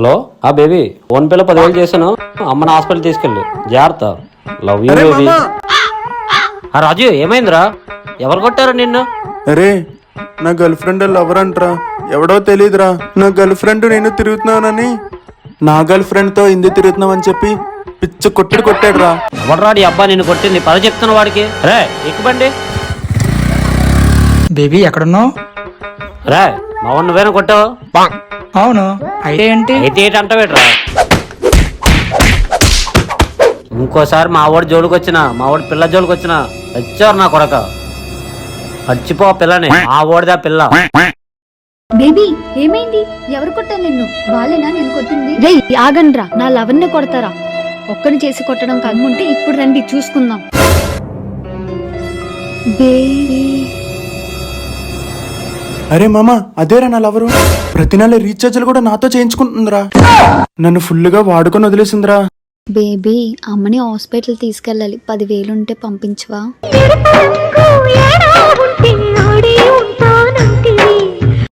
Hello baby phone పేలో 10,000 చేశాను. అమ్మని హాస్పిటల్ తీసుకెళ్ళి జాగ్రత్త. Love you baby. రాజు ఏమైందిరా? ఎవరు కొట్టారు నిన్ను? అరే నా గర్ల్ ఫ్రెండ్ లవర్ అంటరా, ఎవడో తెలీదురా. నా గర్ల్ ఫ్రెండ్ నేను తిరుగుతున్నానని నా గర్ల్ ఫ్రెండ్ తో ఇంది తిరుగుతున్నామని చెప్పి పిచ్చ కొట్టాడు రా. ఎవడరా నీ అబ్బా నిన్ను కొట్టింది? పద చెప్తున్నా వాడికి. రే ఎక్కుబండి. బేబీ ఎక్కడున్నావు? రే మా వాడు నువ్వేనా కొట్టావు? అవును, అయితే ఏంటి? అయితే ఏంటి అంటావేట్రా? ఇంకోసారి మా వాడు జోలికి వచ్చినా, మా వాడు పిల్ల జోలికి వచ్చినా వచ్చారు నా కొరక. మర్చిపో పిల్లని, మా వాడిదా పిల్ల. బేబీ ఏమైంది? ఎవరు కొట్టారు నిన్ను? వాళ్ళేనా నేను కొట్టింది? రే ఆగండ్రా, నా లవర్ని కొడతారా? ఒక్కని చేసి కొట్టడం కనుంటే ఇప్పుడు రండి చూసుకుందాం. బేబీ అరే మామ, అదేరా నా లవరు. ప్రతి నెల రీఛార్జ్లు కూడా నాతో చేయించుకుంటుందిరా. నన్ను ఫుల్గా వాడుకొని వదిలేసిందిరా. బేబీ అమ్మని హాస్పిటల్ తీసుకెళ్ళాలి, 10,000 ఉంటే పంపించవా?